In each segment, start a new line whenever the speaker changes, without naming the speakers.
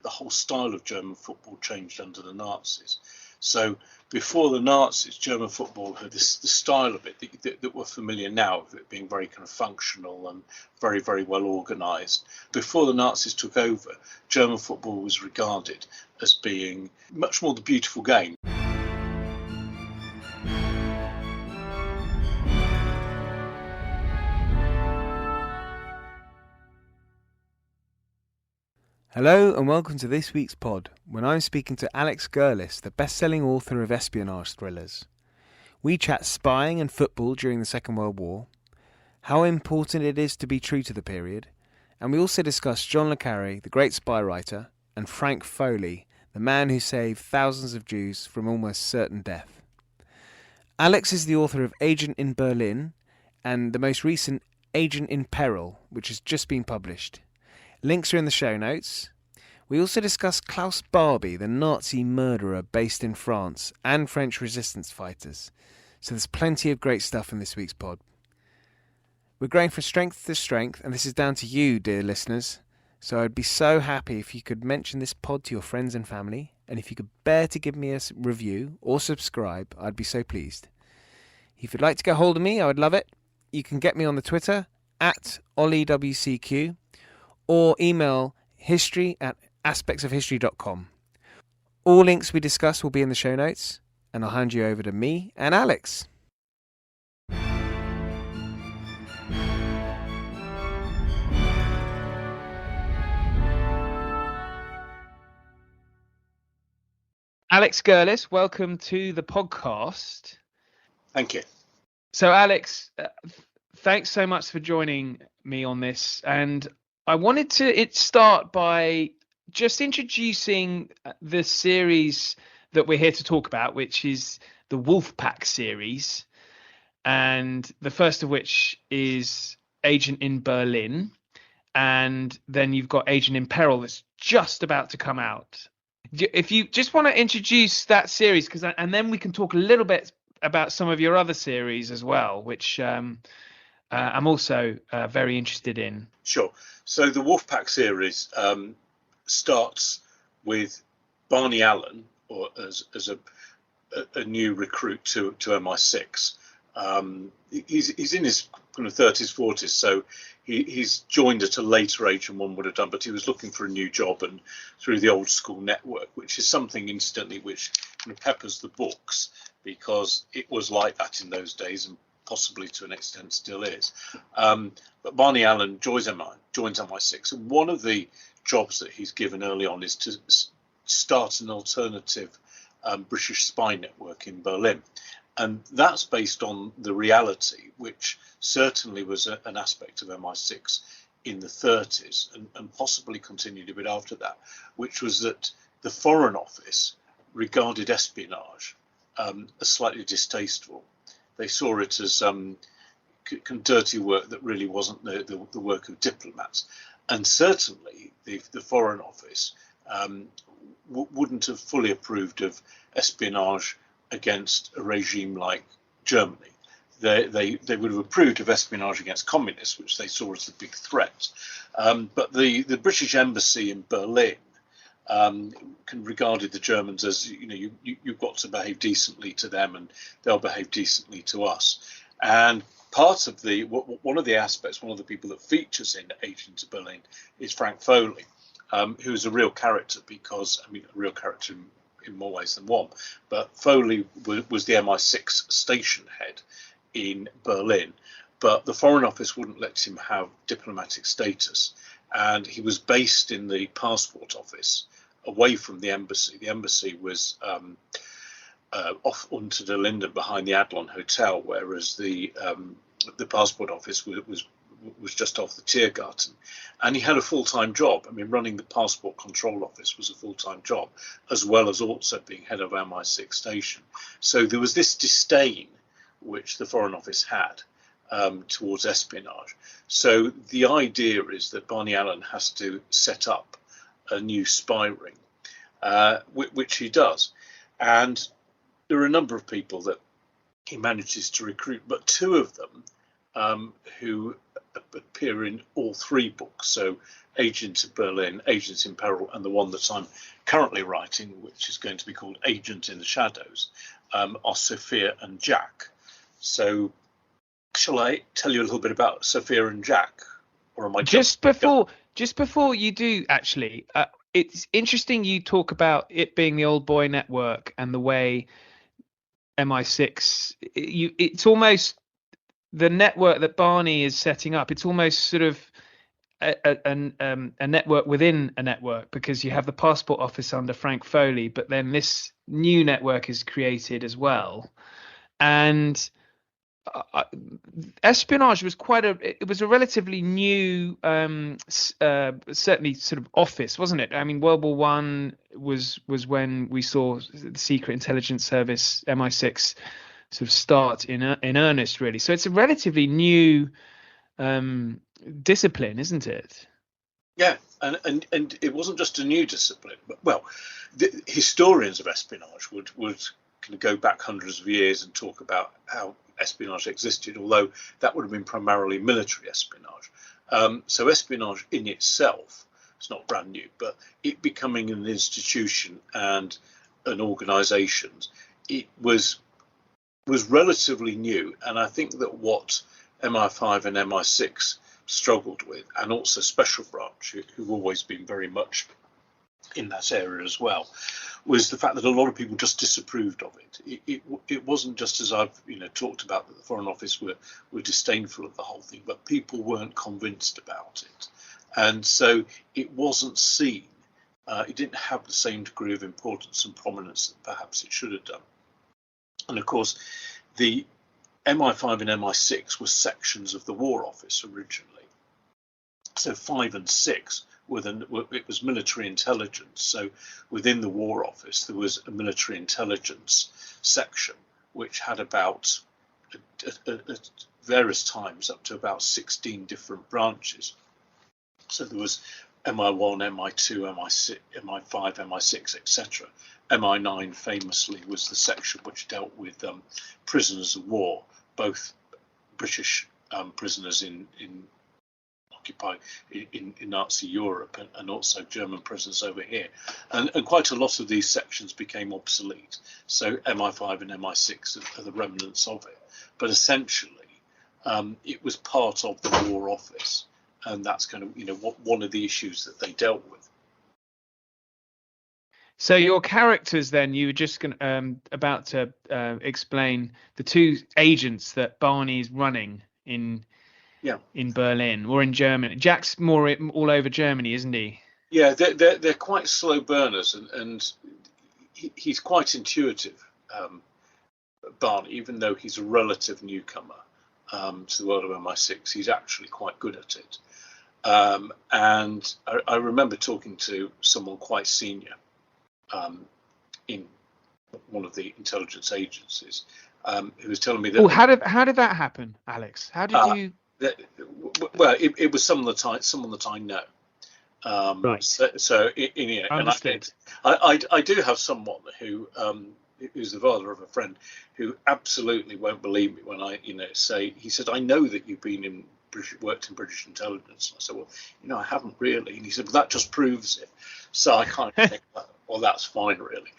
the whole style of German football changed under the Nazis. So before the Nazis, German football had the style of it that we're familiar now, of it being very kind of functional and very, very well organised. Before the Nazis took over, German football was regarded as being much more the beautiful game.
Hello and welcome to this week's pod, when I'm speaking to Alex Gerlis, the best-selling author of espionage thrillers. We chat spying and football during the Second World War, how important it is to be true to the period, and we also discuss John le Carré, the great spy writer, and Frank Foley, the man who saved thousands of Jews from almost certain death. Alex is the author of Agent in Berlin and the most recent Agent in Peril, which has just been published. Links are in the show notes. We also discuss Klaus Barbie, the Nazi murderer based in France, and French resistance fighters. So there's plenty of great stuff in this week's pod. We're going from strength to strength, and this is down to you, dear listeners. So I'd be so happy if you could mention this pod to your friends and family, and if you could bear to give me a review or subscribe, I'd be so pleased. If you'd like to get hold of me, I would love it. You can get me on the Twitter, @OllieWCQ, or email history@aspectsofhistory.com. All links we discuss will be in the show notes, and I'll hand you over to me and Alex. Alex Gerlis, welcome to the podcast.
Thank you.
So Alex, thanks so much for joining me on this, and I wanted to start by just introducing the series that we're here to talk about, which is the Wolfpack series, and the first of which is Agent in Berlin, and then you've got Agent in Peril that's just about to come out. If you just want to introduce that series, and then we can talk a little bit about some of your other series as well, which I'm also very interested in.
Sure. So the Wolfpack series starts with Barney Allen, or as a new recruit to MI6. He's in his kind of 30s, 40s, so he's joined at a later age than one would have done, but he was looking for a new job and through the old school network, which is something incidentally which kind of peppers the books, because it was like that in those days and possibly to an extent still is. But Barney Allen joins MI6, and one of the jobs that he's given early on is to start an alternative British spy network in Berlin. And that's based on the reality, which certainly was an aspect of MI6 in the 30s and possibly continued a bit after that, which was that the Foreign Office regarded espionage as slightly distasteful. They saw it as dirty work that really wasn't the work of diplomats. And certainly the Foreign Office wouldn't have fully approved of espionage against a regime like Germany. They would have approved of espionage against communists, which they saw as the big threat. But the British embassy in Berlin regarded the Germans as, you've got to behave decently to them and they'll behave decently to us. And one of the people that features in Agent of Berlin is Frank Foley, who is a real character because, a real character in more ways than one. But Foley was the MI6 station head in Berlin, but the Foreign Office wouldn't let him have diplomatic status. And he was based in the passport office away from the embassy. The embassy was off onto the Linden behind the Adlon Hotel, whereas the passport office was just off the Tiergarten. And he had a full-time job. Running the passport control office was a full-time job, as well as also being head of MI6 station. So there was this disdain which the Foreign Office had towards espionage. So the idea is that Barney Allen has to set up a new spy ring, which he does. And there are a number of people that he manages to recruit, but two of them who appear in all three books. So Agent in Berlin, Agents in Peril, and the one that I'm currently writing, which is going to be called Agent in the Shadows, are Sophia and Jack. So shall I tell you a little bit about Sophia and Jack? Or am I
just before you do, actually, it's interesting you talk about it being the old boy network and the way MI6, it's almost the network that Barney is setting up. It's almost sort of a network within a network, because you have the passport office under Frank Foley, but then this new network is created as well. And Espionage was it was a relatively new, certainly sort of office, wasn't it? I mean, World War One was when we saw the Secret Intelligence Service, MI6, sort of start in earnest, really. So it's a relatively new discipline, isn't it?
Yeah, and it wasn't just a new discipline, but the historians of espionage would kind of go back hundreds of years and talk about how espionage existed, although that would have been primarily military espionage. So espionage in itself is not brand new, but it becoming an institution and an organisation, it was relatively new. And I think that what MI5 and MI6 struggled with, and also Special Branch, who've always been very much in that area as well, was the fact that a lot of people just disapproved of it. It wasn't just, as I've talked about, that the Foreign Office were disdainful of the whole thing, but people weren't convinced about it, and so it wasn't seen. It didn't have the same degree of importance and prominence that perhaps it should have done. And of course, the MI5 and MI6 were sections of the War Office originally. So 5 and 6 it was military intelligence. So within the War Office, there was a military intelligence section, which had about, at various times, up to about 16 different branches. So there was MI1, MI2, MI5, MI6, etc. MI9 famously was the section which dealt with prisoners of war, both British prisoners in Nazi Europe and also German prisoners over here, and quite a lot of these sections became obsolete. So MI5 and MI6 are the remnants of it, but essentially it was part of the War Office, and that's kind of one of the issues that they dealt with.
So your characters, then, you were just about to explain the two agents that Barney's running in Berlin or in Germany. Jack's more all over Germany, isn't he?
Yeah, they're quite slow burners, and he's quite intuitive, Barney, even though he's a relative newcomer to the world of MI6. He's actually quite good at it. And I remember talking to someone quite senior in one of the intelligence agencies who was telling me that.
Oh, how did that happen, Alex? How did you?
Well, it was someone that I know.
Right.
So and I do have someone who's the father of a friend who absolutely won't believe me when I say, he said, I know that you've been worked in British intelligence. And I said, well, I haven't really. And he said, well, that just proves it. So I kind of think, well, that's fine, really.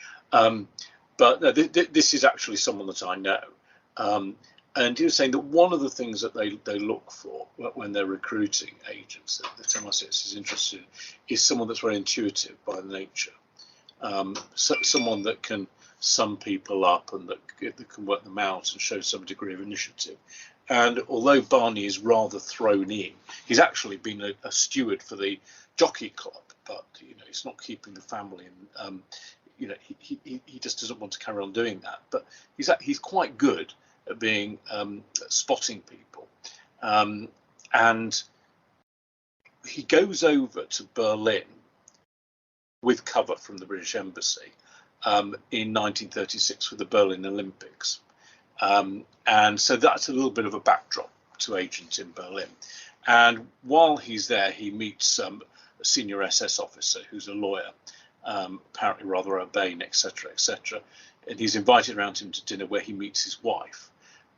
But no, this is actually someone that I know. And he was saying that one of the things that they look for when they're recruiting agents that MI6 is interested in is someone that's very intuitive by nature, someone that can sum people up and that can work them out and show some degree of initiative. And although Barney is rather thrown in, he's actually been a steward for the jockey club, but he's not keeping the family, and he just doesn't want to carry on doing that. But he's quite good at being spotting people, and he goes over to Berlin with cover from the British Embassy in 1936 for the Berlin Olympics, and so that's a little bit of a backdrop to Agent in Berlin. And while he's there, he meets a senior SS officer who's a lawyer, apparently rather urbane, etc., etc. And he's invited around him to dinner, where he meets his wife.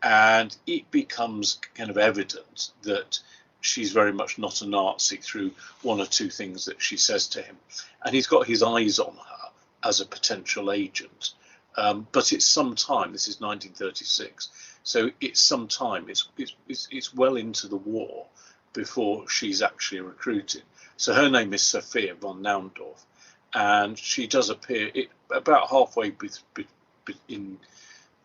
And it becomes kind of evident that she's very much not a Nazi through one or two things that she says to him. And he's got his eyes on her as a potential agent. But it's some time, this is 1936, so it's some time, it's well into the war before she's actually recruited. So her name is Sophia von Naundorf, and she does appear about halfway in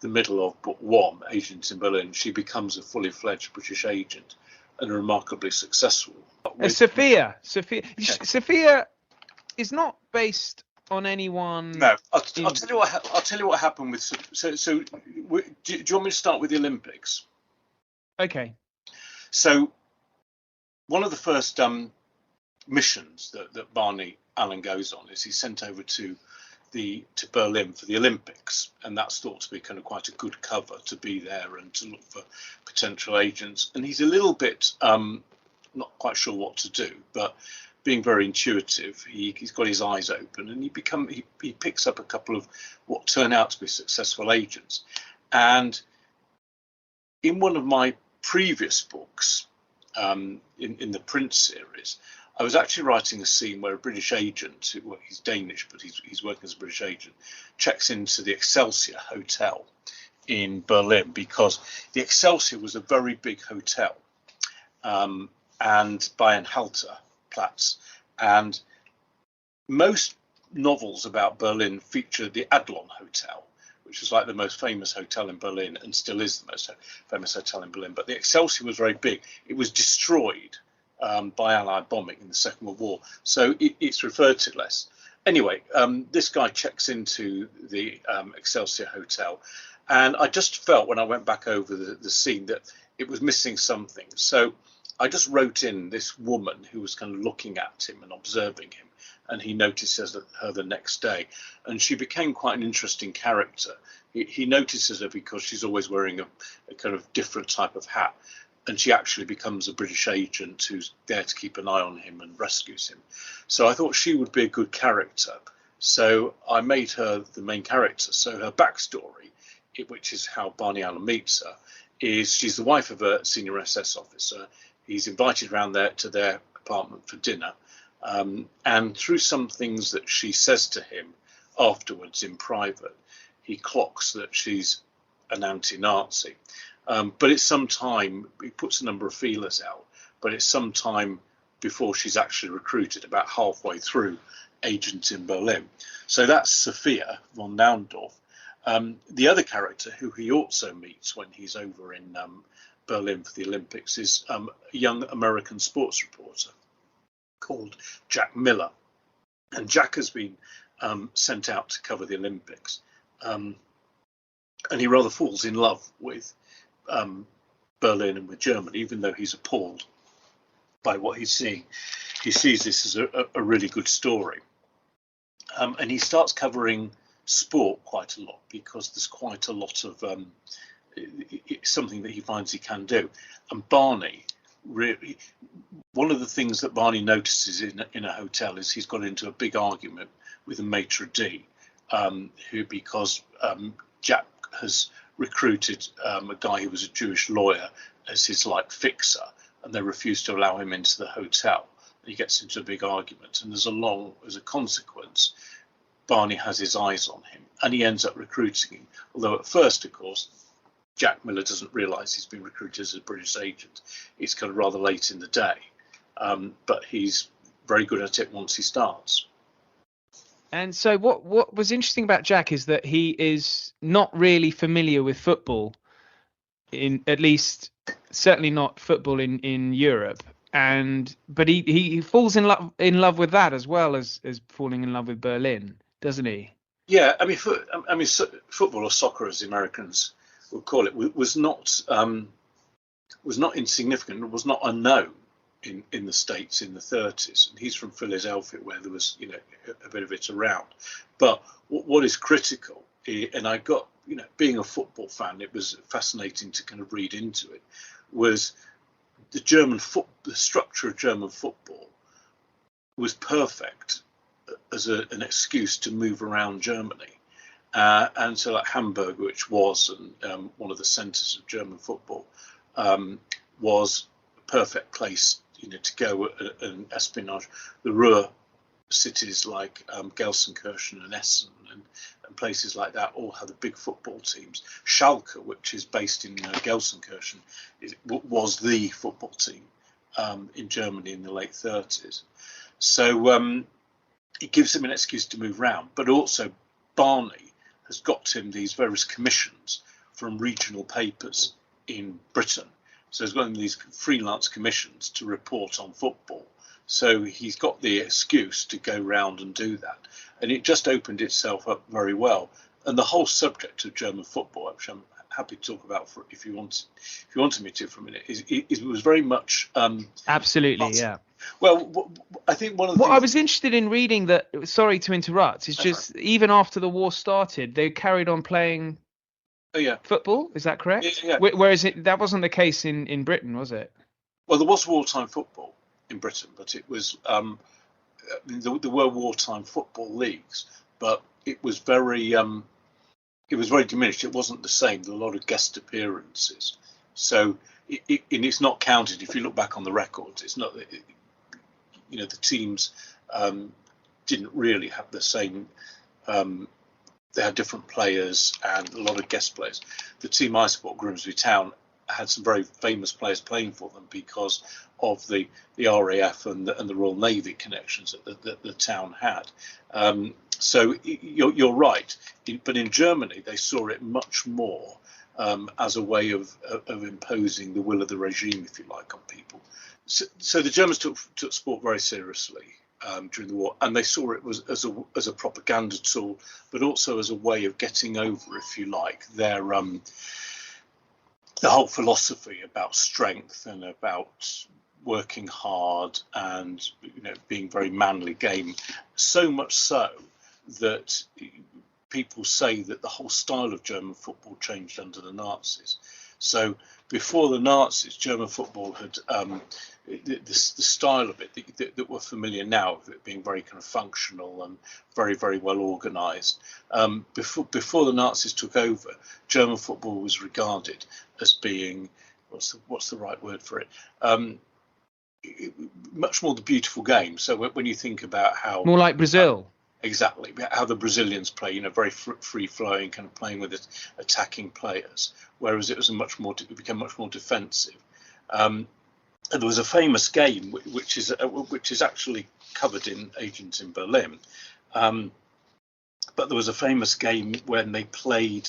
the middle of Book 1, Agents in Berlin. She becomes a fully fledged British agent and a remarkably successful.
Sophia is not based on anyone.
No, I'll tell you what. I'll tell you what happened with. So do you want me to start with the Olympics?
Okay.
So one of the first missions that Barney Allen goes on is he's sent over to Berlin for the Olympics, and that's thought to be kind of quite a good cover to be there and to look for potential agents. And he's a little bit not quite sure what to do, but being very intuitive, he's got his eyes open, and he picks up a couple of what turn out to be successful agents. And in one of my previous books, in the Prince series, I was actually writing a scene where a British agent, he's Danish, but he's working as a British agent, checks into the Excelsior Hotel in Berlin, because the Excelsior was a very big hotel, and by an Halterplatz, and most novels about Berlin feature the Adlon Hotel, which is like the most famous hotel in Berlin and still is the most famous hotel in Berlin. But the Excelsior was very big. It was destroyed by Allied bombing in the Second World War, so it's referred to less. Anyway, this guy checks into the Excelsior Hotel, and I just felt when I went back over the scene that it was missing something. So I just wrote in this woman who was kind of looking at him and observing him, and he notices her the next day, and she became quite an interesting character. He notices her because she's always wearing a kind of different type of hat, and she actually becomes a British agent who's there to keep an eye on him and rescues him. So I thought she would be a good character, so I made her the main character. So her backstory, which is how Barney Allen meets her, is she's the wife of a senior SS officer. He's invited round there to their apartment for dinner, and through some things that she says to him afterwards in private, he clocks that she's an anti-Nazi. But it's some time, he puts a number of feelers out, but it's some time before she's actually recruited, about halfway through Agents in Berlin. So that's Sophia von Naundorf. The other character who he also meets when he's over in Berlin for the Olympics is a young American sports reporter called Jack Miller. And Jack has been sent out to cover the Olympics. And he rather falls in love with Berlin and with Germany, even though he's appalled by what he's seeing. He sees this as a really good story. And he starts covering sport quite a lot, because there's quite a lot of it's something that he finds he can do. And Barney, really, one of the things that Barney notices in a hotel is he's got into a big argument with a maitre d', because Jack has recruited a guy who was a Jewish lawyer as his fixer, and they refuse to allow him into the hotel. He gets into a big argument, and as a consequence, Barney has his eyes on him, and he ends up recruiting him. Although at first, of course, Jack Miller doesn't realise he's been recruited as a British agent. It's kind of rather late in the day, but he's very good at it once he starts.
And so what was interesting about Jack is that he is not really familiar with football, at least certainly not football in Europe. But he falls in love with that as well as falling in love with Berlin, doesn't he?
Yeah, I mean football, or soccer as the Americans would call it, was not insignificant. It was not unknown in the States in the 30s, and he's from Philadelphia, where there was a bit of it around. But what is critical, and I got being a football fan, it was fascinating to kind of read into it, was the structure of German football was perfect as an excuse to move around Germany. And so Hamburg, which was one of the centres of German football, was perfect place, to go and espionage. The Ruhr cities like Gelsenkirchen and Essen and places like that all had the big football teams. Schalke, which is based in Gelsenkirchen, was the football team in Germany in the late 30s. So it gives him an excuse to move around. But also Barney has got him these various commissions from regional papers in Britain. So he's got him these freelance commissions to report on football. So he's got the excuse to go round and do that. And it just opened itself up very well. And the whole subject of German football, which I'm happy to talk about if you wanted me to for a minute, it was very much
absolutely, yeah.
Well, I think one of the
what I was interested in reading, that, sorry to interrupt, is just even after the war started, they carried on playing football. Is that correct?
Yeah.
Whereas that wasn't the case in Britain, was it?
Well, there was wartime football in Britain, but it was there were wartime football leagues, but it was very diminished. It wasn't the same. There were a lot of guest appearances, so it's not counted. If you look back on the records, it's not. The teams didn't really have the same. They had different players and a lot of guest players. The team I support, Grimsby Town, had some very famous players playing for them because of the RAF and the Royal Navy connections that the town had. So you're right, but in Germany they saw it much more as a way of imposing the will of the regime, if you like, on people. So the Germans took sport very seriously during the war, and they saw it as a propaganda tool, but also as a way of getting over, if you like, their the whole philosophy about strength and about working hard and being very manly game. So much so that people say that the whole style of German football changed under the Nazis. So before the Nazis, German football had the style of it that we're familiar now, of it being very kind of functional and very, very well organised. Before the Nazis took over, German football was regarded as being, what's the right word for it? Much more the beautiful game. So when you think about how
more like Brazil.
Exactly, how the Brazilians play, very free-flowing, kind of playing with attacking players, whereas it became much more defensive. And there was a famous game which is actually covered in Agents in Berlin, but there was a famous game when they played,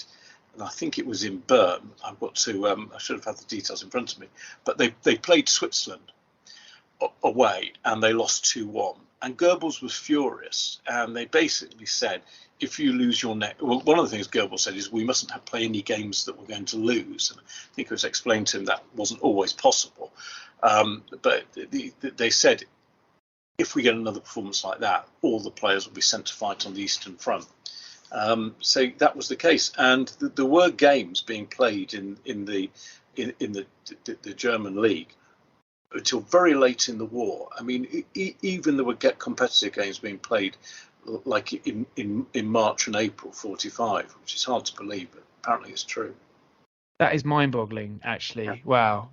and I think it was in Bern. I've got to, I should have had the details in front of me, but they played Switzerland away and they lost 2-1. And Goebbels was furious, and they basically said, if you lose your neck, well, one of the things Goebbels said is we mustn't play any games that we're going to lose. And I think it was explained to him that wasn't always possible. But they said, if we get another performance like that, all the players will be sent to fight on the Eastern Front. So that was the case, and there were games being played in the German league until very late in the war. I mean, even there were competitive games being played like in March and April 45, which is hard to believe, but apparently it's true.
That is mind-boggling, actually.
Yeah.
Wow.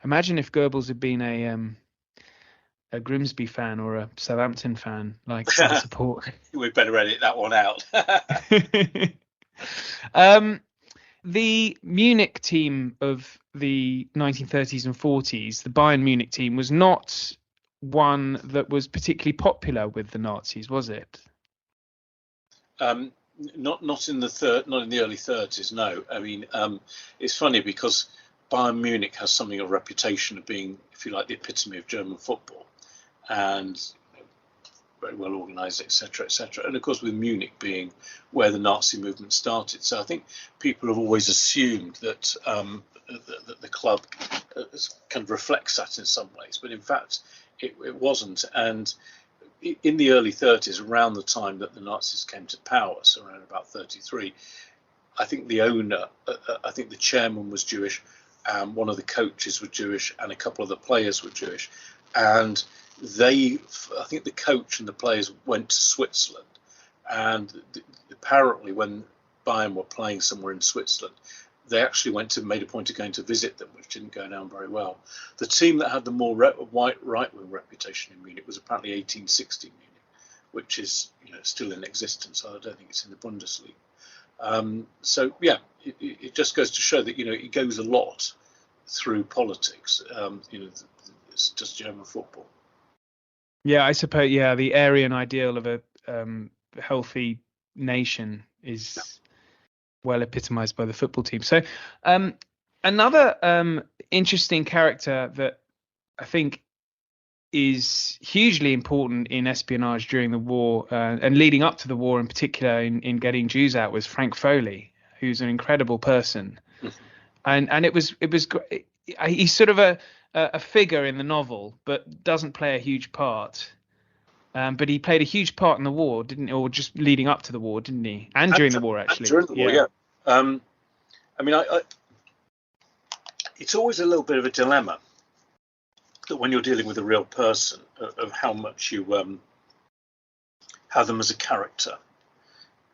Imagine if Goebbels had been a Grimsby fan or a Southampton fan, like I support.
We'd better edit that one out.
The Munich team of the 1930s and 40s, the Bayern Munich team, was not one that was particularly popular with the Nazis, was it?
Not in the early 30s. No, I mean it's funny because Bayern Munich has something of a reputation of being, if you like, the epitome of German football, and very well organised, etc., etc. And of course, with Munich being where the Nazi movement started, so I think people have always assumed that the club kind of reflects that in some ways, but in fact, it wasn't. And in the early 30s, around the time that the Nazis came to power, so around about 33, I think the owner, I think the chairman was Jewish, and one of the coaches were Jewish, and a couple of the players were Jewish, and I think the coach and the players went to Switzerland, and apparently when Bayern were playing somewhere in Switzerland, they actually made a point of going to visit them, which didn't go down very well. The team that had the more right-wing reputation in Munich was apparently 1860 Munich, which is still in existence. I don't think it's in the Bundesliga. So yeah, it just goes to show that it goes a lot through politics. It's just German football.
Yeah, I suppose. Yeah, the Aryan ideal of a healthy nation is well epitomized by the football team. So another interesting character that I think is hugely important in espionage during the war and leading up to the war in particular in getting Jews out was Frank Foley, who's an incredible person. And it was he's sort of a figure in the novel, but doesn't play a huge part. But he played a huge part in the war, didn't he? Or just leading up to the war, didn't he? And during the war, actually.
During the war, yeah. I mean, it's always a little bit of a dilemma that when you're dealing with a real person, of how much you have them as a character,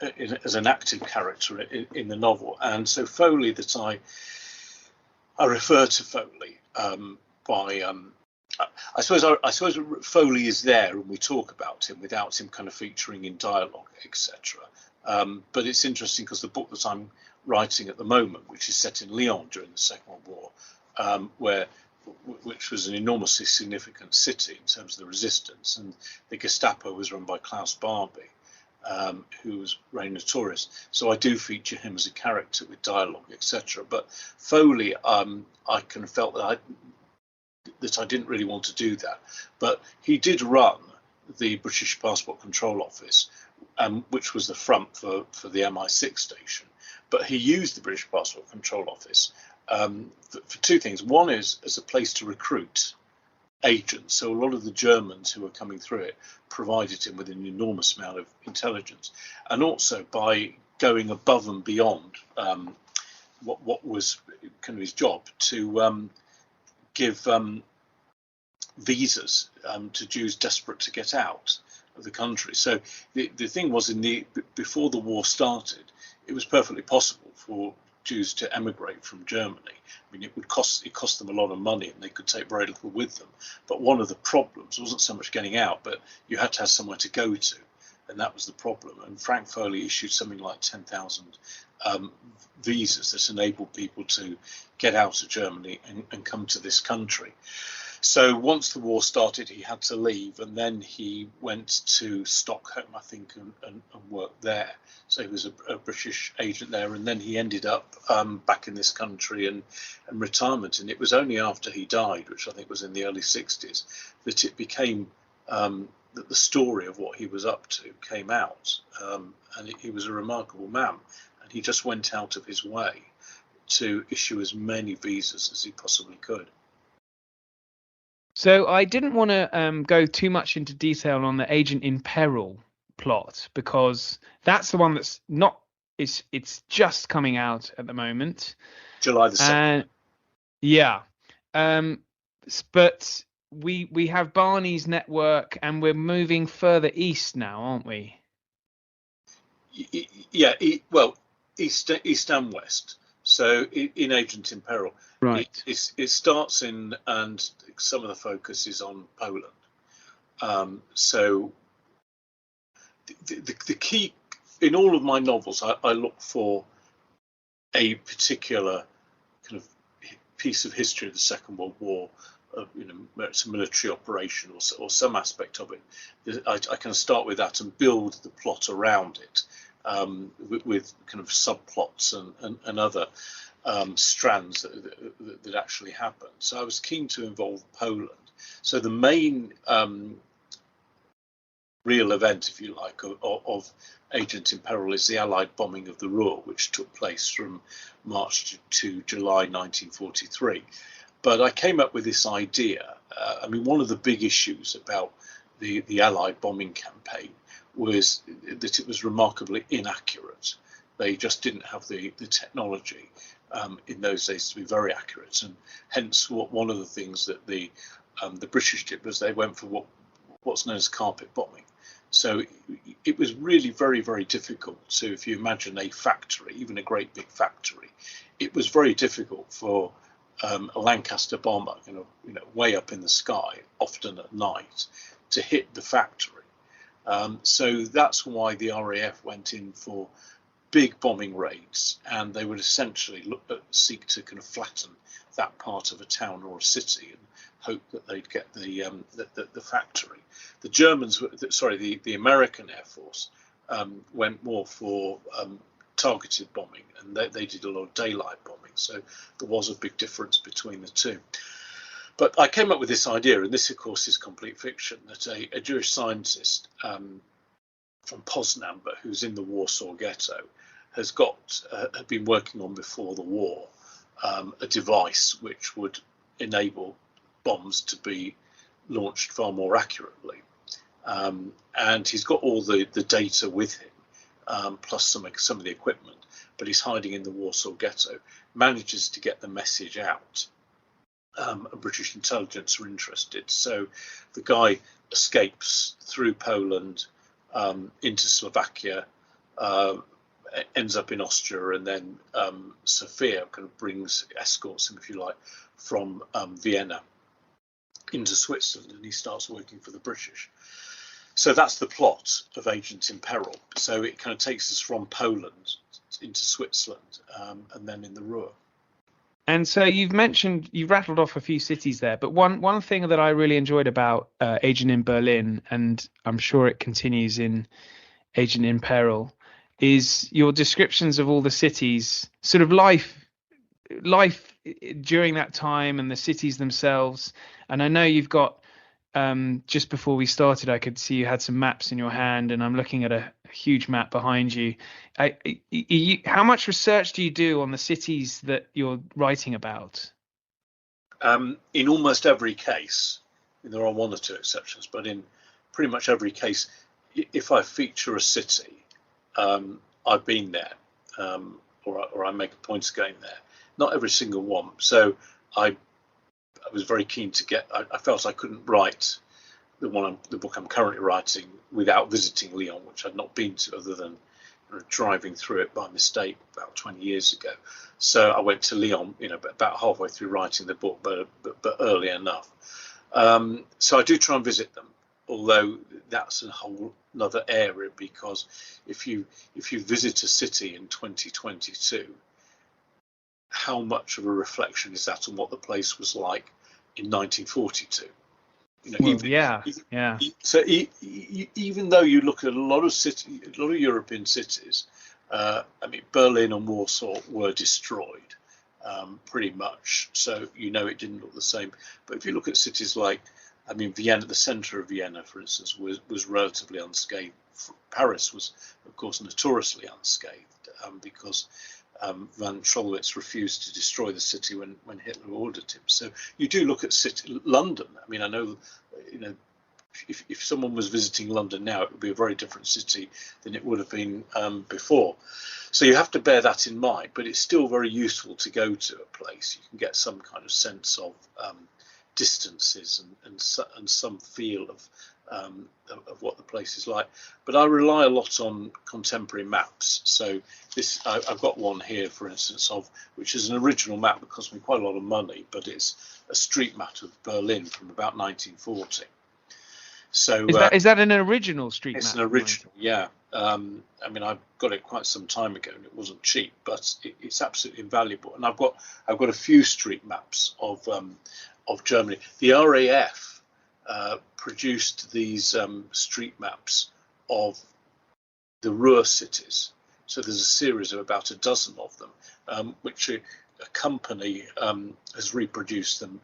as an active character in the novel. And so Foley, that I refer to Foley by. I suppose Foley is there and we talk about him without him kind of featuring in dialogue, etc. But it's interesting because the book that I'm writing at the moment, which is set in Lyon during the Second World War, which was an enormously significant city in terms of the resistance, and the Gestapo was run by Klaus Barbie, who was very notorious. So I do feature him as a character with dialogue, etc. But Foley, I kind of felt that I didn't really want to do that. But he did run the British Passport Control Office, which was the front for the MI6 station. But he used the British Passport Control Office for two things. One is as a place to recruit agents. So a lot of the Germans who were coming through it provided him with an enormous amount of intelligence. And also by going above and beyond what was kind of his job to give visas to Jews desperate to get out of the country. So the thing was, before the war started, it was perfectly possible for Jews to emigrate from Germany. I mean, it cost them a lot of money, and they could take very little with them. But one of the problems wasn't so much getting out, but you had to have somewhere to go to, and that was the problem. And Frank Foley issued something like 10,000 visas that enabled people to get out of Germany and come to this country. So once the war started, he had to leave, and then he went to Stockholm, I think, and worked there. So he was a British agent there, and then he ended up back in this country and retirement. And it was only after he died, which I think was in the early 60s, that it became that the story of what he was up to came out. And he was a remarkable man, and he just went out of his way to issue as many visas as he possibly could.
So I didn't want to go too much into detail on the Agent in Peril plot, because that's the one that's it's just coming out at the moment.
July the 2nd.
Yeah. But we have Barney's network, and we're moving further east now, aren't we?
Yeah, east and west. So in Agent in Peril,
right,
it starts in, and some of the focus is on Poland. So the key in all of my novels, I look for a particular kind of piece of history of the Second World War. It's a military operation or some aspect of it. I kind of start with that and build the plot around it. With kind of subplots and other strands that actually happen. So I was keen to involve Poland. So the main real event, if you like, of Agent in Peril is the Allied bombing of the Ruhr, which took place from March to July 1943. But I came up with this idea. One of the big issues about the Allied bombing campaign was that it was remarkably inaccurate. They just didn't have the technology in those days to be very accurate, and hence one of the things that the British did was they went for what's known as carpet bombing. So it was really very, very difficult to, if you imagine a factory, even a great big factory, it was very difficult for a Lancaster bomber, way up in the sky, often at night, to hit the factory. So that's why the RAF went in for big bombing raids, and they would essentially seek to kind of flatten that part of a town or a city and hope that they'd get the factory. The Germans, the American Air Force went more for targeted bombing, and they did a lot of daylight bombing. So there was a big difference between the two. But I came up with this idea, and this, of course, is complete fiction, that a Jewish scientist from Poznan, but who's in the Warsaw Ghetto, had been working on before the war a device which would enable bombs to be launched far more accurately. And he's got all the data with him, plus some of the equipment, but he's hiding in the Warsaw Ghetto, manages to get the message out. British intelligence are interested. So the guy escapes through Poland into Slovakia, ends up in Austria, and then Sophia kind of escorts him, if you like, from Vienna into Switzerland, and he starts working for the British. So that's the plot of Agent in Peril. So it kind of takes us from Poland into Switzerland, and then in the Ruhr.
And so you've rattled off a few cities there, but one thing that I really enjoyed about Agent in Berlin, and I'm sure it continues in Agent in Peril, is your descriptions of all the cities, sort of life during that time and the cities themselves. And I know you've got, just before we started, I could see you had some maps in your hand, and I'm looking at a huge map behind you. How much research do you do on the cities that you're writing about?
In almost every case, there are one or two exceptions, but in pretty much every case, if I feature a city, I've been there, or I make a point of going there. Not every single one. So I was very keen to get. I felt I couldn't write the book I'm currently writing without visiting Lyon, which I'd not been to, other than driving through it by mistake about 20 years ago. So I went to Lyon, about halfway through writing the book, but early enough. So I do try and visit them, although that's a whole another area, because if you visit a city in 2022, how much of a reflection is that on what the place was like in 1942? So even though you look at a lot of European cities, Berlin and Warsaw were destroyed pretty much, so it didn't look the same. But if you look at cities like, Vienna, the centre of Vienna, for instance, was relatively unscathed. Paris was, of course, notoriously unscathed because Van Scholwitz refused to destroy the city when Hitler ordered him. So you do look at London. I know, if someone was visiting London now, it would be a very different city than it would have been before. So you have to bear that in mind. But it's still very useful to go to a place. You can get some kind of sense of distances and some feel of what the place is like. But I rely a lot on contemporary maps. So I've got one here, for instance, which is an original map that cost me quite a lot of money, but it's a street map of Berlin from about 1940. So
is that an original street map?
It's an original, yeah. I got it quite some time ago, and it wasn't cheap, but it's absolutely invaluable. And I've got a few street maps of Germany. The RAF produced these street maps of the Ruhr cities. So there's a series of about a dozen of them, which a company has reproduced them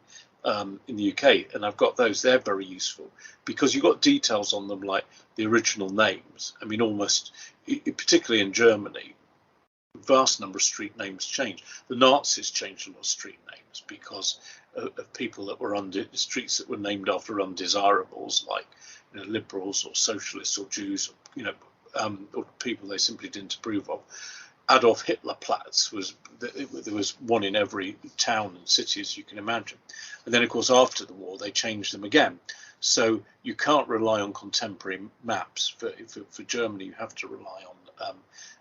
in the UK, and I've got those. They're very useful because you've got details on them, like the original names. Almost, particularly in Germany, a vast number of street names changed. The Nazis changed a lot of street names because of people that were streets that were named after undesirables, like liberals or socialists or Jews, or people they simply didn't approve of. Adolf Hitler Platz there was one in every town and city, as you can imagine. And then, of course, after the war, they changed them again. So you can't rely on contemporary maps. For Germany, you have to rely on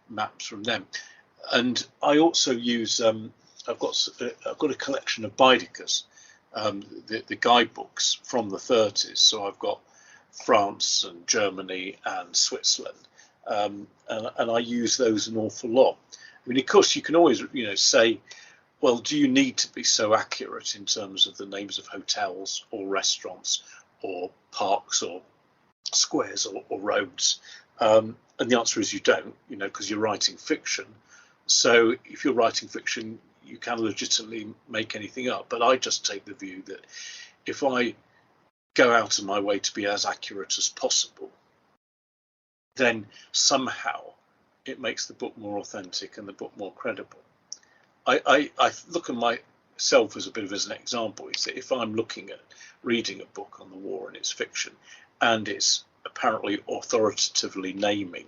maps from them. And I also use I've got a collection of Baedekers, the guidebooks from the 30s. So I've got France and Germany and Switzerland, and I use those an awful lot. I mean, of course, you can always say, well, do you need to be so accurate in terms of the names of hotels or restaurants or parks or squares or roads? And the answer is you don't, because you're writing fiction. So if you're writing fiction, you can legitimately make anything up. But I just take the view that if I go out of my way to be as accurate as possible, then somehow it makes the book more authentic and the book more credible. I look at myself as a bit of as an example. Is that if I'm reading a book on the war and it's fiction, and it's apparently authoritatively naming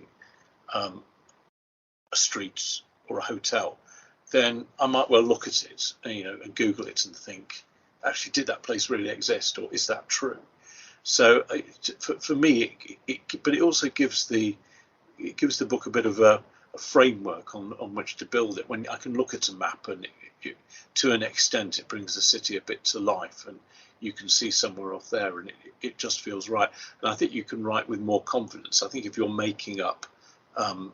a street or a hotel, then I might well look at it, and Google it and think, actually, did that place really exist, or is that true? So for me, but it also gives the book a bit of a framework on which to build it. When I can look at a map and to an extent, it brings the city a bit to life, and you can see somewhere off there, and it just feels right. And I think you can write with more confidence. I think if you're making up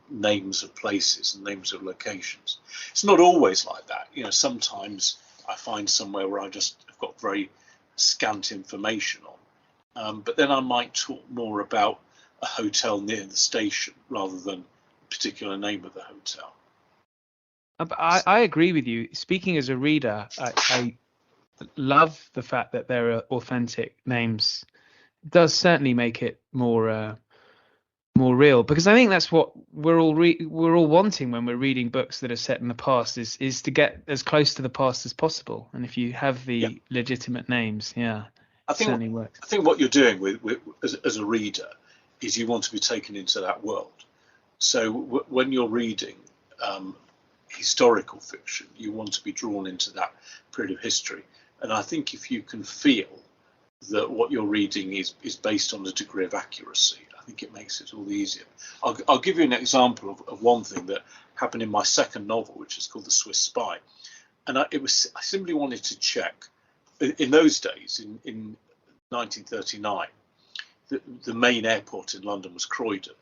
names of places and names of locations, it's not always like that. Sometimes I find somewhere where I just have got very scant information on, but then I might talk more about a hotel near the station rather than a particular name of the hotel.
I agree with you. Speaking as a reader, I love the fact that there are authentic names. It does certainly make it more real, because I think that's what we're all wanting when we're reading books that are set in the past, is to get as close to the past as possible. And if you have the legitimate names, it certainly works.
I think what you're doing with as a reader is you want to be taken into that world. So when you're reading historical fiction, you want to be drawn into that period of history. And I think if you can feel that what you're reading is based on a degree of accuracy, I think it makes it all the easier. I'll give you an example of one thing that happened in my second novel, which is called The Swiss Spy. And I simply wanted to check. In those days, in 1939, the main airport in London was Croydon.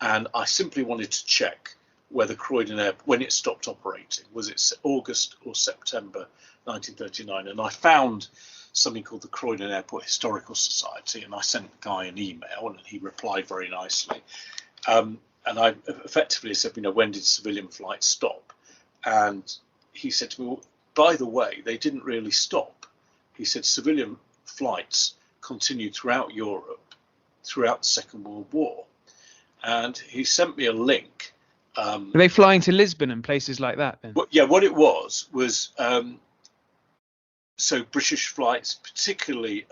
And I simply wanted to check whether Croydon Airport, when it stopped operating, was it August or September 1939. And I found something called the Croydon Airport Historical Society, and I sent the guy an email, and he replied very nicely. And I effectively said, when did civilian flights stop? And he said to me, well, by the way, they didn't really stop. He said civilian flights continued throughout Europe throughout the Second World War. And he sent me a link.
Are they flying to Lisbon and places like that then?
What it was so British flights, particularly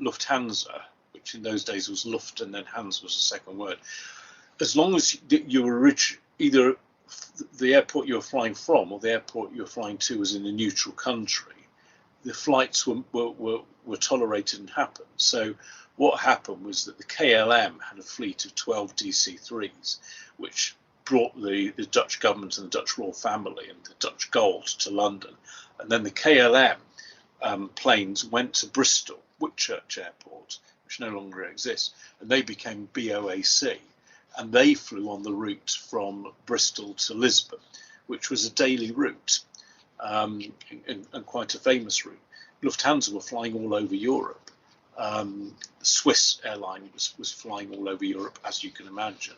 Lufthansa, which in those days was Luft and then Hans was the second word. As long as you were either the airport you were flying from or the airport you were flying to was in a neutral country, the flights were tolerated and happened. So what happened was that the KLM had a fleet of 12 DC-3s, which brought the Dutch government and the Dutch royal family and the Dutch gold to London. And then the KLM planes went to Bristol, Whitchurch Airport, which no longer exists, and they became BOAC. And they flew on the route from Bristol to Lisbon, which was a daily route and quite a famous route. Lufthansa were flying all over Europe. The Swiss airline was flying all over Europe, as you can imagine.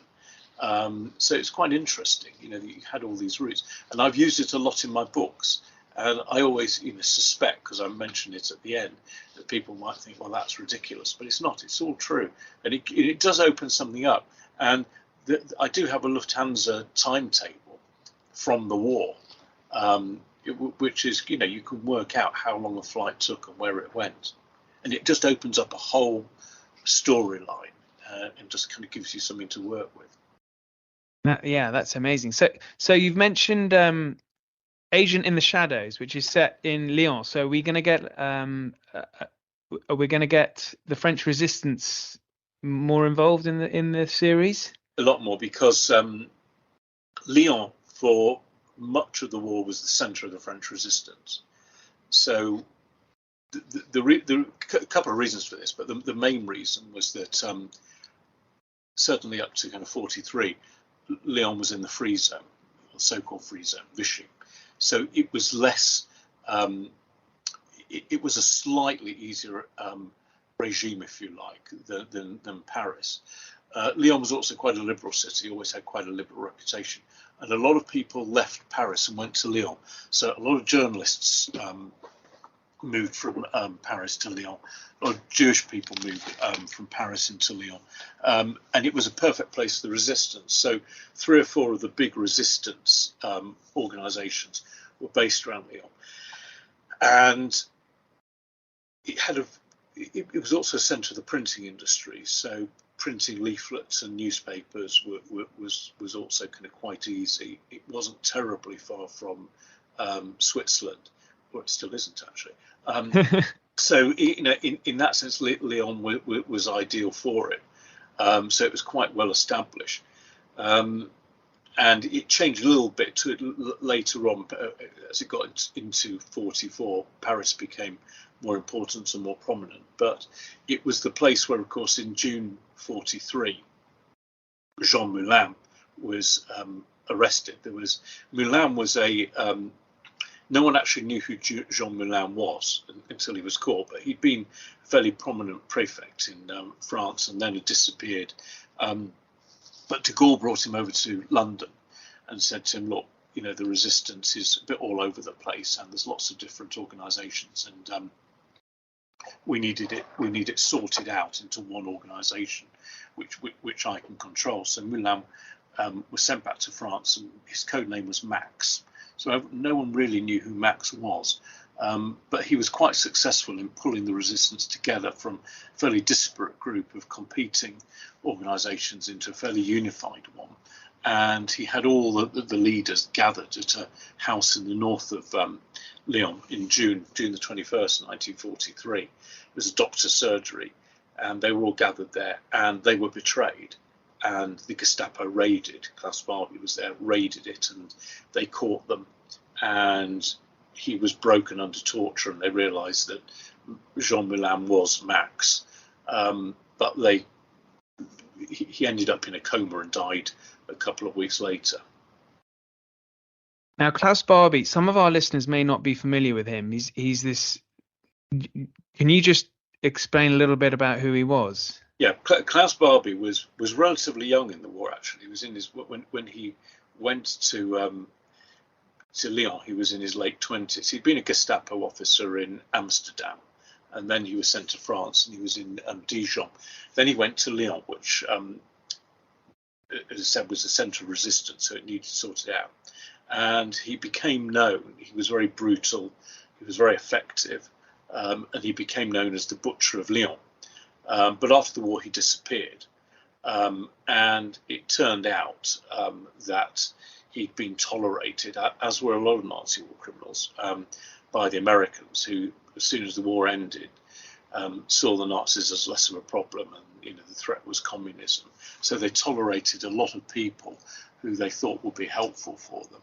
So it's quite interesting, that you had all these routes. And I've used it a lot in my books. And I always suspect, because I mentioned it at the end, that people might think, well, that's ridiculous. But it's not. It's all true. And it does open something up. And I do have a Lufthansa timetable from the war, which is, you can work out how long a flight took and where it went. And it just opens up a whole storyline and just kind of gives you something to work with.
That's amazing. So you've mentioned Agent in the Shadows, which is set in Lyon. So we're going to get Are we going to get the French resistance more involved in the series?
A lot more, because Lyon, for much of the war, was the centre of the French resistance. So the couple of reasons for this, but the main reason was that certainly up to kind of 43, Lyon was in the free zone, or so-called free zone, Vichy. So it was less. It was a slightly easier regime, if you like, than Paris. Lyon was also quite a liberal city, always had quite a liberal reputation. And a lot of people left Paris and went to Lyon. So a lot of journalists moved from Paris to Lyon. A lot of Jewish people moved from Paris into Lyon. And it was a perfect place for the resistance. So 3 or 4 of the big resistance organisations were based around Lyon. And it was also a centre of the printing industry. So printing leaflets and newspapers was also kind of quite easy. It wasn't terribly far from Switzerland, or it still isn't actually. So in that sense, Lyon was ideal for it. So it was quite well established. And it changed a little bit later on as it got into 44. Paris became more important and more prominent, but it was the place where, of course, in June 43, Jean Moulin was arrested. Moulin was no one actually knew who Jean Moulin was until he was caught, but he'd been a fairly prominent prefect in France and then had disappeared. But de Gaulle brought him over to London and said to him, look, the resistance is a bit all over the place and there's lots of different organisations, and we need it sorted out into one organisation which I can control. So Moulin was sent back to France, and his code name was Max. So no one really knew who Max was. But he was quite successful in pulling the resistance together from a fairly disparate group of competing organisations into a fairly unified one. And he had all the leaders gathered at a house in the north of Lyon in June the 21st, 1943. It was a doctor's surgery, and they were all gathered there, and they were betrayed. And the Gestapo raided, Klaus Barbie was there, raided it, and they caught them. And he was broken under torture, and they realised that Jean Moulin was Max. But he ended up in a coma and died a couple of weeks later.
Now, Klaus Barbie, some of our listeners may not be familiar with him. He's this. Can you just explain a little bit about who he was?
Yeah, Klaus Barbie was relatively young in the war. Actually, he was in his when he went to Lyon. He was in his late 20s. He'd been a Gestapo officer in Amsterdam, and then he was sent to France, and he was in Dijon. Then he went to Lyon, which, as I said, was a centre of resistance, so it needed sorted out. And he became known. He was very brutal. He was very effective, and he became known as the Butcher of Lyon. But after the war, he disappeared, and it turned out that he'd been tolerated, as were a lot of Nazi war criminals, by the Americans, who, as soon as the war ended, saw the Nazis as less of a problem, and the threat was communism. So they tolerated a lot of people who they thought would be helpful for them.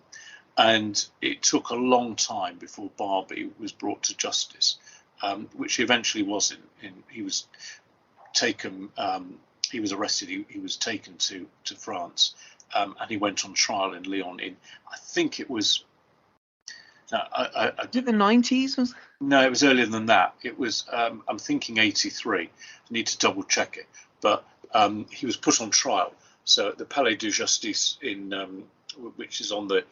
And it took a long time before Barbie was brought to justice, which he eventually was. He was taken. He was arrested. He was taken to France, and he went on trial in Lyon. I think it was.
Did the 90s?
No, it was earlier than that. It was. I'm thinking 83. I need to double check it. But he was put on trial. So at the Palais de Justice which is on the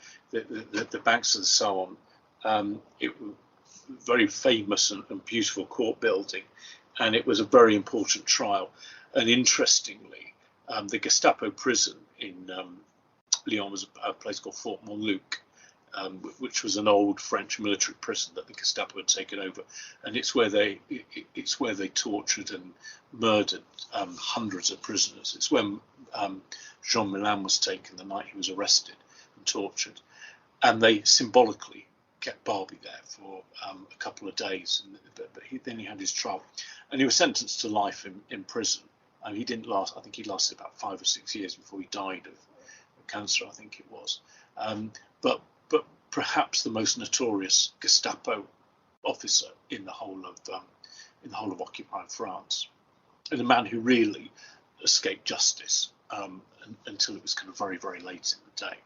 banks of the Saône, it was a very famous and beautiful court building, and it was a very important trial. And interestingly, the Gestapo prison in Lyon was a place called Fort Montluc, which was an old French military prison that the Gestapo had taken over, and it's where they tortured and murdered hundreds of prisoners. It's when Jean Moulin was taken the night he was arrested and tortured, and they symbolically kept Barbie there for a couple of days, but then he had his trial, and he was sentenced to life in prison. And he didn't last. I think he lasted about 5 or 6 years before he died of cancer. I think it was. But perhaps the most notorious Gestapo officer in the whole of occupied France, and a man who really escaped justice until it was kind of very, very late in the day.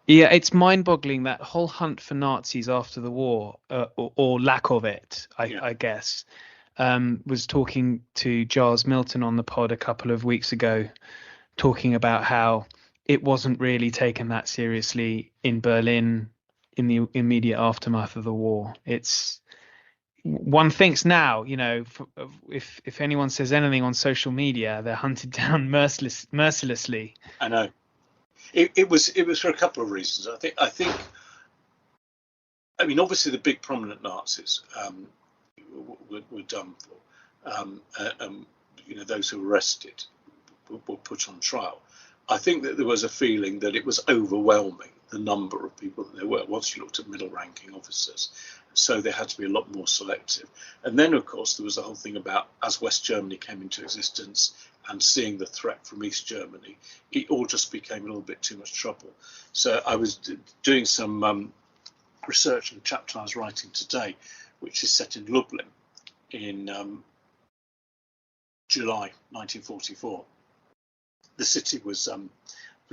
Yeah, it's mind-boggling, that whole hunt for Nazis after the war, or lack of it, I guess. Was talking to Giles Milton on the pod a couple of weeks ago, talking about how it wasn't really taken that seriously in Berlin in the immediate aftermath of the war. It's, one thinks now, if anyone says anything on social media, they're hunted down mercilessly.
I know. It was for a couple of reasons. I mean, obviously the big prominent Nazis were done for. Those who were arrested were put on trial. I think that there was a feeling that it was overwhelming, the number of people that there were, once you looked at middle ranking officers. So they had to be a lot more selective. And then, of course, there was the whole thing about, as West Germany came into existence and seeing the threat from East Germany, it all just became a little bit too much trouble. So I was doing some research on a chapter I was writing today, which is set in Lublin in July 1944. The city was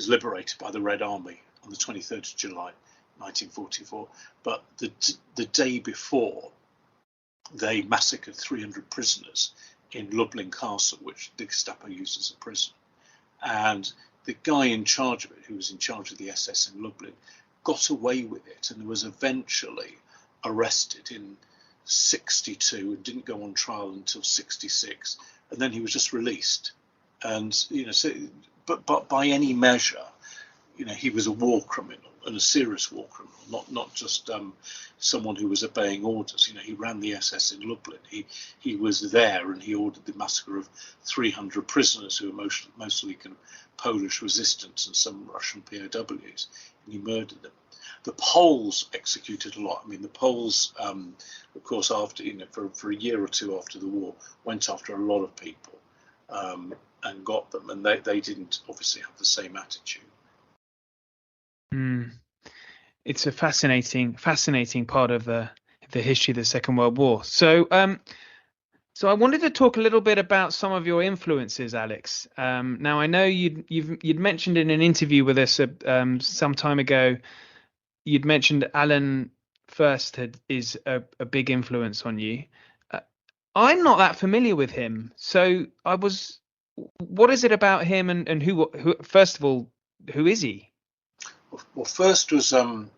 liberated by the Red Army on the 23rd of July 1944, but the day before, they massacred 300 prisoners in Lublin Castle, which the Gestapo used as a prison. And the guy in charge of it, who was in charge of the SS in Lublin, got away with it, and was eventually arrested in 62 and didn't go on trial until 66, and then he was just released. And but by any measure, he was a war criminal, and a serious war criminal, not just someone who was obeying orders. He ran the SS in Lublin. He was there, and he ordered the massacre of 300 prisoners who were mostly kind of Polish resistance and some Russian POWs, and he murdered them. The Poles executed a lot. I mean, the Poles, of course, after for a year or two after the war, went after a lot of people and got them, and they didn't obviously have the same attitude.
It's a fascinating part of the history of the Second World War. So I wanted to talk a little bit about some of your influences, Alex. Now I know you'd mentioned in an interview with us some time ago, you'd mentioned Alan First is a big influence on you. I'm not that familiar with him, so what is it about him, and who first of all, who is he?
Well, First is an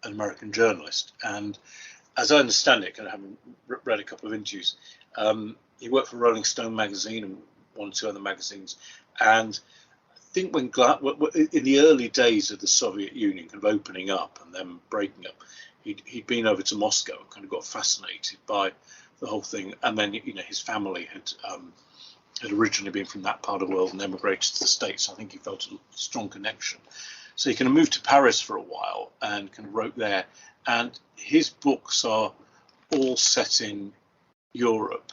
American journalist, and as I understand it, I haven't read a couple of interviews, he worked for Rolling Stone magazine and one or two other magazines, and I think when in the early days of the Soviet Union kind of opening up and then breaking up, he'd been over to Moscow and kind of got fascinated by the whole thing, and then his family had originally been from that part of the world and emigrated to the States. So I think he felt a strong connection. So he kind of moved to Paris for a while and kind of wrote there. And his books are all set in Europe,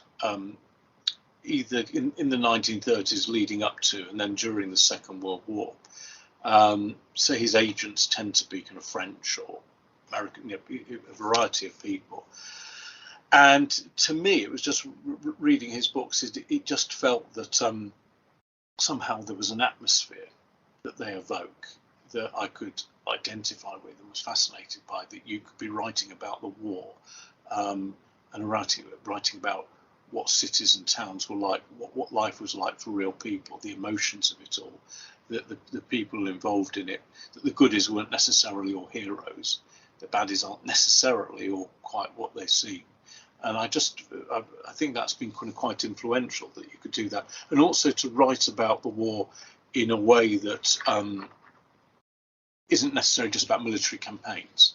either in the 1930s leading up to and then during the Second World War. So his agents tend to be kind of French or American, a variety of people. And to me, it was just reading his books, it just felt that somehow there was an atmosphere that they evoke that I could identify with and was fascinated by, that you could be writing about the war and writing about what cities and towns were like, what life was like for real people, the emotions of it all, the people involved in it, that the goodies weren't necessarily all heroes, the baddies aren't necessarily all quite what they seem. And I think that's been quite influential, that you could do that, and also to write about the war in a way that isn't necessarily just about military campaigns,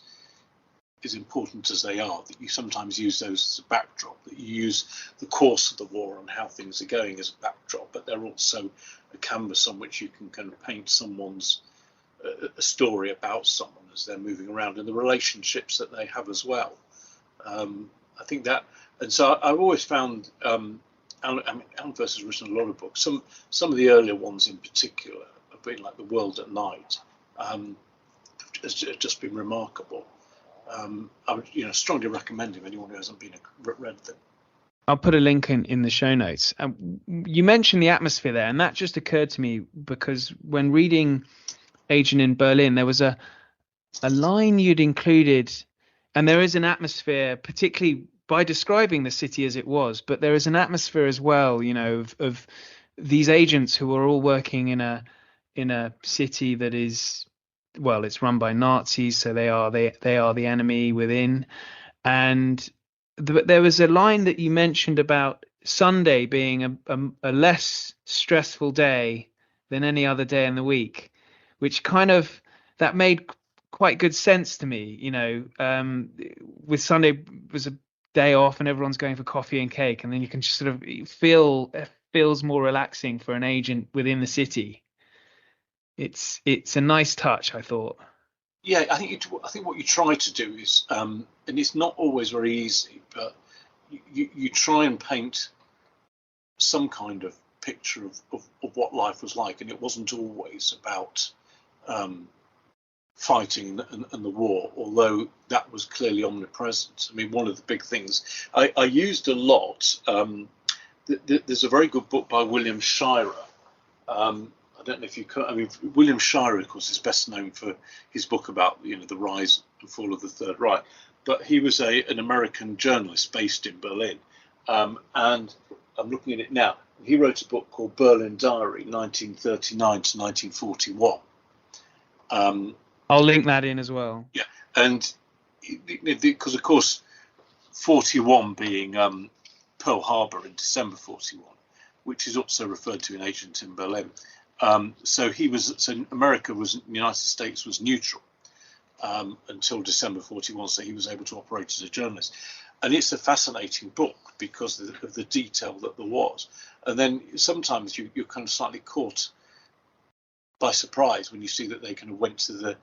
as important as they are, that you sometimes use those as a backdrop, that you use the course of the war and how things are going as a backdrop, but they're also a canvas on which you can kind of paint someone's a story about someone as they're moving around and the relationships that they have as well. I think that, and so I've always found Alan First has written a lot of books. Some of the earlier ones in particular have been like The World at Night. Has just been remarkable. I would strongly recommend him, anyone who hasn't read them.
I'll put a link in the show notes. You mentioned the atmosphere there, and that just occurred to me because when reading Agent in Berlin, there was a line you'd included, and there is an atmosphere, particularly by describing the city as it was, but there is an atmosphere as well, of these agents who are all working in a city that is, well, it's run by Nazis, so they are the enemy within. And there was a line that you mentioned about Sunday being a less stressful day than any other day in the week, which that made quite good sense to me. With Sunday was a day off and everyone's going for coffee and cake, and then you can just sort of it feels more relaxing for an agent within the city. It's a nice touch, I thought.
Yeah, I think what you try to do is, and it's not always very easy, but you try and paint some kind of picture of what life was like, and it wasn't always about fighting and the war, although that was clearly omnipresent. I mean, one of the big things I used a lot. There's a very good book by William Shirer. I don't know if you can. I mean, William Shirer, of course, is best known for his book about the rise and fall of the Third Reich. But he was an American journalist based in Berlin, and I'm looking at it now. He wrote a book called Berlin Diary, 1939 to 1941.
I'll link that in as well.
Yeah, and because of course, 41 being Pearl Harbor in December 41, which is also referred to in Agent in Berlin. So America the United States was neutral until December 41, so he was able to operate as a journalist. And it's a fascinating book because of the detail that there was. And then sometimes you're kind of slightly caught by surprise when you see that they kind of went to the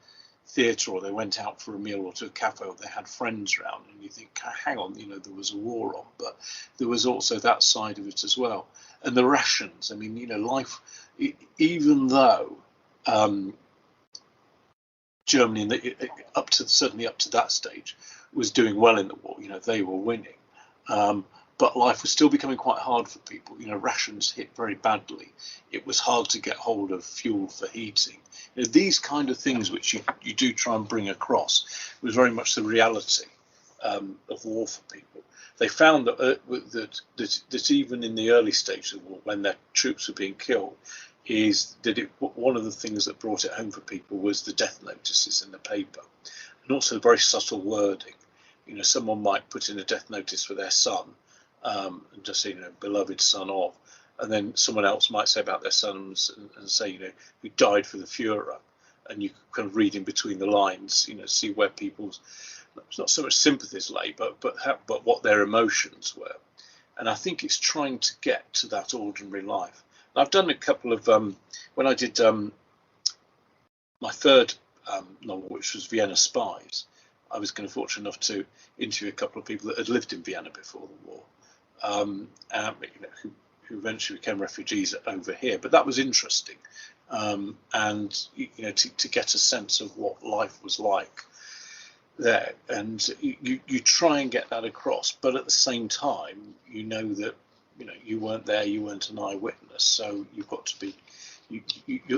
theatre or they went out for a meal or to a cafe or they had friends around, and you think, hang on, there was a war on, but there was also that side of it as well. And the rations, I mean, life, even though Germany, certainly up to that stage, was doing well in the war, they were winning, but life was still becoming quite hard for people. Rations hit very badly. It was hard to get hold of fuel for heating. These kind of things which you do try and bring across was very much the reality of war for people. They found that even in the early stages of war, when their troops were being killed, is that one of the things that brought it home for people was the death notices in the paper, and also very subtle wording. Someone might put in a death notice for their son, and just say, beloved son of, and then someone else might say about their sons and say, who died for the Führer, and you kind of read in between the lines, see where people's not so much sympathies lay, but what their emotions were. And I think it's trying to get to that ordinary life. And I've done a couple of when I did my third novel, which was Vienna Spies. I was kind of fortunate enough to interview a couple of people that had lived in Vienna before the war, who eventually became refugees over here. But that was interesting, and to get a sense of what life was like there, and you try and get that across. But at the same time, that you weren't there, you weren't an eyewitness, so you've got to be,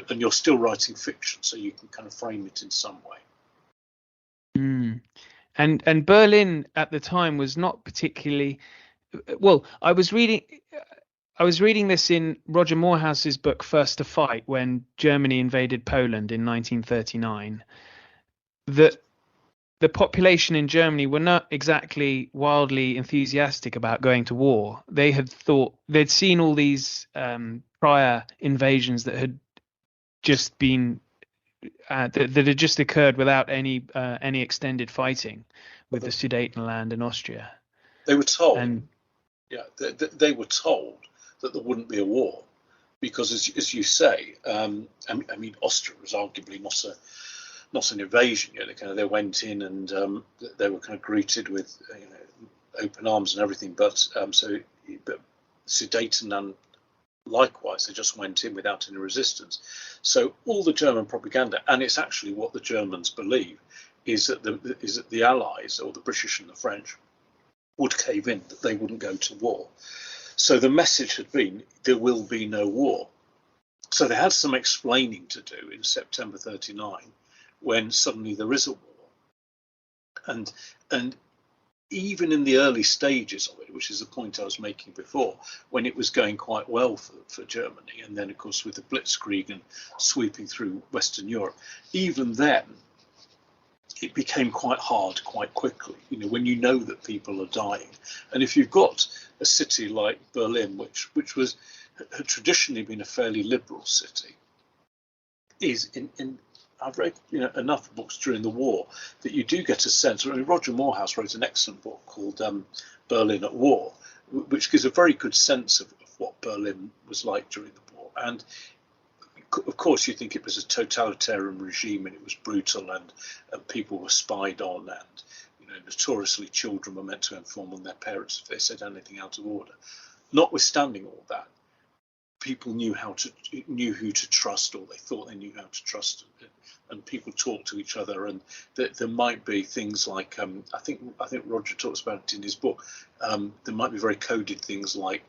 and you're still writing fiction, so you can kind of frame it in some way.
And Berlin at the time was not particularly well. I was reading this in Roger Morehouse's book First to Fight, when Germany invaded Poland in 1939. That the population in Germany were not exactly wildly enthusiastic about going to war. They had thought they'd seen all these prior invasions that had just been that had just occurred without any extended fighting with the Sudetenland and Austria.
They were told, they were told that there wouldn't be a war, because as you say, I mean, Austria was arguably not an invasion. They went in and they were kind of greeted with open arms and everything, but Sudeten likewise, they just went in without any resistance. So all the German propaganda, and it's actually what the Germans believe, is that the Allies, or the British and the French, would cave in, that they wouldn't go to war. So the message had been, there will be no war. So they had some explaining to do in September 39, when suddenly there is a war. And even in the early stages of it, which is the point I was making before, when it was going quite well for Germany, and then, of course, with the Blitzkrieg and sweeping through Western Europe, even then, it became quite hard quite quickly, when you know that people are dying. And if you've got a city like Berlin, which had traditionally been a fairly liberal city, I've read enough books during the war that you do get a sense. I mean, Roger Morehouse wrote an excellent book called Berlin at War, which gives a very good sense of what Berlin was like during the war. And of course, you think it was a totalitarian regime, and it was brutal, and people were spied on, and notoriously children were meant to inform on their parents if they said anything out of order. Notwithstanding all that, people knew who to trust, or they thought they knew how to trust, and people talked to each other. And there might be things like I think Roger talks about it in his book. There might be very coded things like,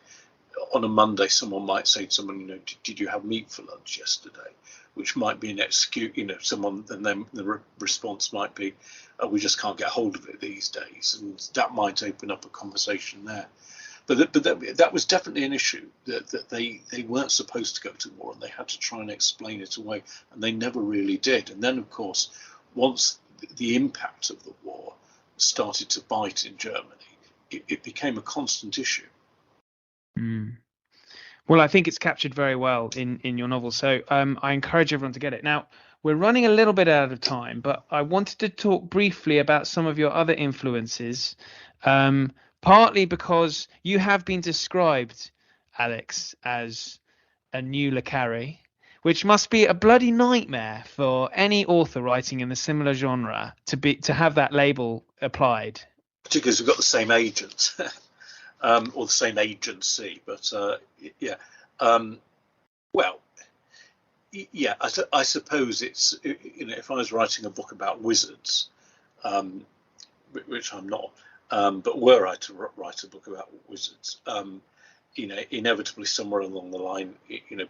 on a Monday, someone might say to someone, did you have meat for lunch yesterday? Which might be an excuse, someone, and then the response might be, oh, we just can't get hold of it these days, and that might open up a conversation there. But that was definitely an issue, that they weren't supposed to go to war, and they had to try and explain it away, and they never really did. And then, of course, once the impact of the war started to bite in Germany, it became a constant issue.
Mm. Well, I think it's captured very well in your novel, so I encourage everyone to get it. Now, we're running a little bit out of time, but I wanted to talk briefly about some of your other influences, partly because you have been described, Alex, as a new Le Carré, which must be a bloody nightmare for any author writing in a similar genre to have that label applied.
Particularly because we've got the same agent. Or the same agency, but yeah. Well, yeah. I suppose it's if I was writing a book about wizards, which I'm not, but were I to write a book about wizards, inevitably somewhere along the line,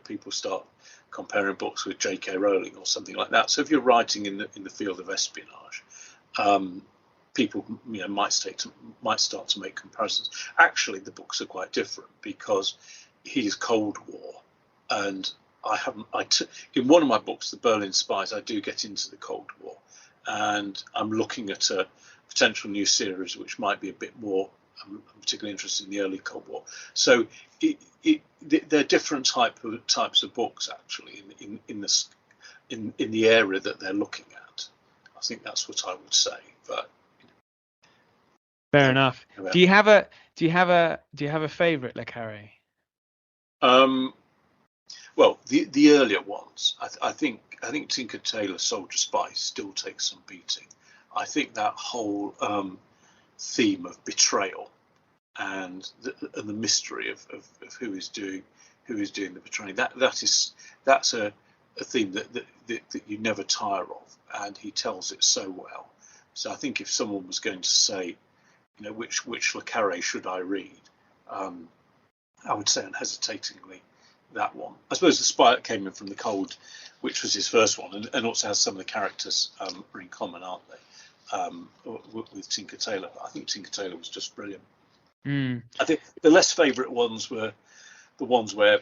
people start comparing books with J.K. Rowling or something like that. So if you're writing in the field of espionage, people might start to make comparisons. Actually, the books are quite different because he's Cold War, and in one of my books, The Berlin Spies, I do get into the Cold War, and I'm looking at a potential new series which might be a bit more. I'm particularly interested in the early Cold War. So they're different types of books actually in the area that they're looking at. I think that's what I would say, but.
Fair enough. Do you have a favourite Le Carré?
Well, the earlier ones. I think Tinker Tailor Soldier Spy still takes some beating. I think that whole theme of betrayal and the mystery of who is doing the betraying. That's a theme that you never tire of, and he tells it so well. So I think if someone was going to say, which Le Carré should I read, I would say unhesitatingly that one. I suppose The Spy That Came In From the Cold, which was his first one, and also has some of the characters are in common, aren't they, with Tinker Tailor. I think Tinker Tailor was just brilliant. I think the less favourite ones were the ones where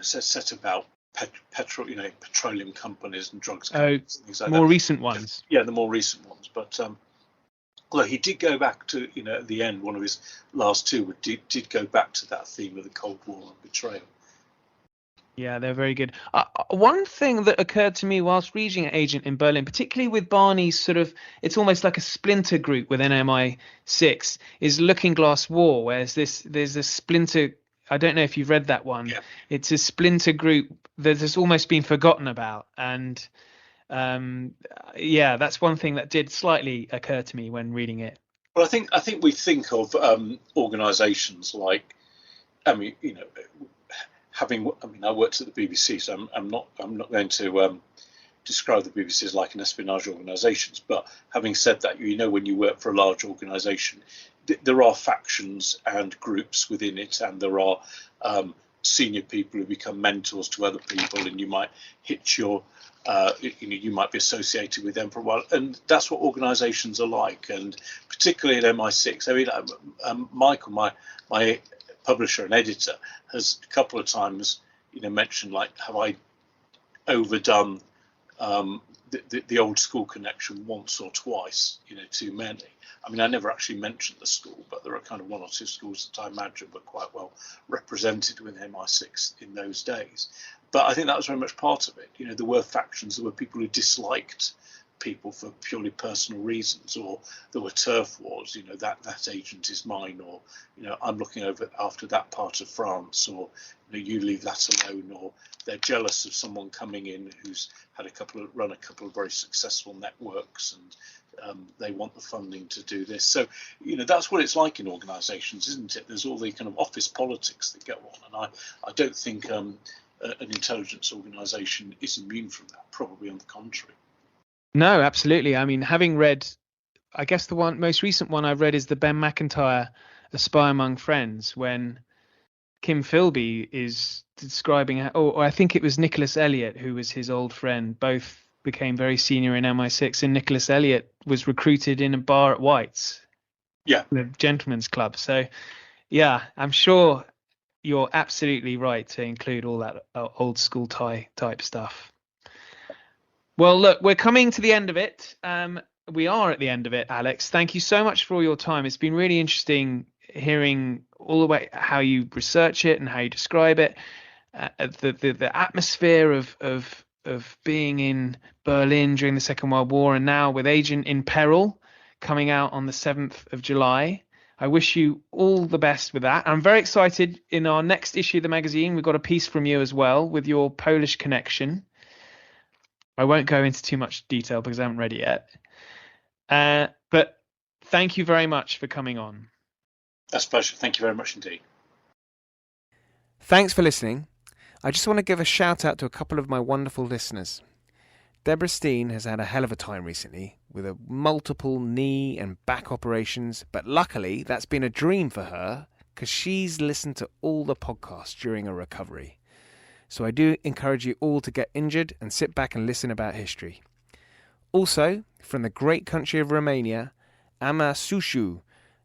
set about petroleum companies and drugs companies, and things like
more
that.
Recent ones.
Yeah, the more recent ones. But although he did go back to at the end, one of his last two did go back to that theme of the Cold War and betrayal.
Yeah, they're very good. One thing that occurred to me whilst reading Agent in Berlin, particularly with Barney's it's almost like a splinter group within MI6, is Looking Glass War, whereas there's a splinter I don't know if you've read that one.
Yeah.
It's a splinter group that has almost been forgotten about, and that's one thing that did slightly occur to me when reading it.
Well, I think we think of organisations like, I worked at the BBC, so I'm not going to describe the BBC as like an espionage organisations. But having said that, when you work for a large organisation, there are factions and groups within it, and there are senior people who become mentors to other people, and you might hitch your you might be associated with them for a while, and that's what organisations are like. And particularly at MI6, Michael, my publisher and editor, has a couple of times mentioned, like, have I overdone the old school connection once or twice, too many. I mean, I never actually mentioned the school, but there are kind of one or two schools that I imagine were quite well represented within MI6 in those days. But I think that was very much part of it. There were factions, there were people who disliked people for purely personal reasons, or there were turf wars, that agent is mine, or I'm looking after that part of France, or you leave that alone, or they're jealous of someone coming in who's had run a couple of very successful networks, and they want the funding to do this. So that's what it's like in organisations, isn't it? There's all the kind of office politics that go on, and I don't think an intelligence organisation is immune from that. Probably on the contrary.
No, absolutely. I mean, having read, I guess the most recent one I've read is the Ben McIntyre A Spy Among Friends, when Kim Philby is describing, or I think it was Nicholas Elliott, who was his old friend. Both became very senior in MI6, and Nicholas Elliott was recruited in a bar at White's, the gentleman's club. So, yeah, I'm sure you're absolutely right to include all that old school type stuff. Well, look, we're coming to the end of it. We are at the end of it, Alex. Thank you so much for all your time. It's been really interesting hearing all the way how you research it and how you describe it. The atmosphere of being in Berlin during the Second World War, and now with Agent in Peril coming out on the 7th of July. I wish you all the best with that. I'm very excited. In our next issue of the magazine, we've got a piece from you as well with your Polish connection. I won't go into too much detail because I haven't read it yet. But thank you very much for coming on.
That's a pleasure. Thank you very much indeed.
Thanks for listening. I just want to give a shout out to a couple of my wonderful listeners. Deborah Steen has had a hell of a time recently with multiple knee and back operations, but luckily that's been a dream for her because she's listened to all the podcasts during her recovery. So I do encourage you all to get injured and sit back and listen about history. Also, from the great country of Romania, Ama Sushu,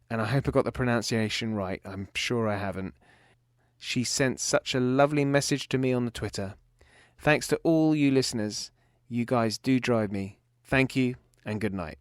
and I hope I got the pronunciation right, I'm sure I haven't. She sent such a lovely message to me on the Twitter. Thanks to all you listeners. You guys do drive me. Thank you and good night.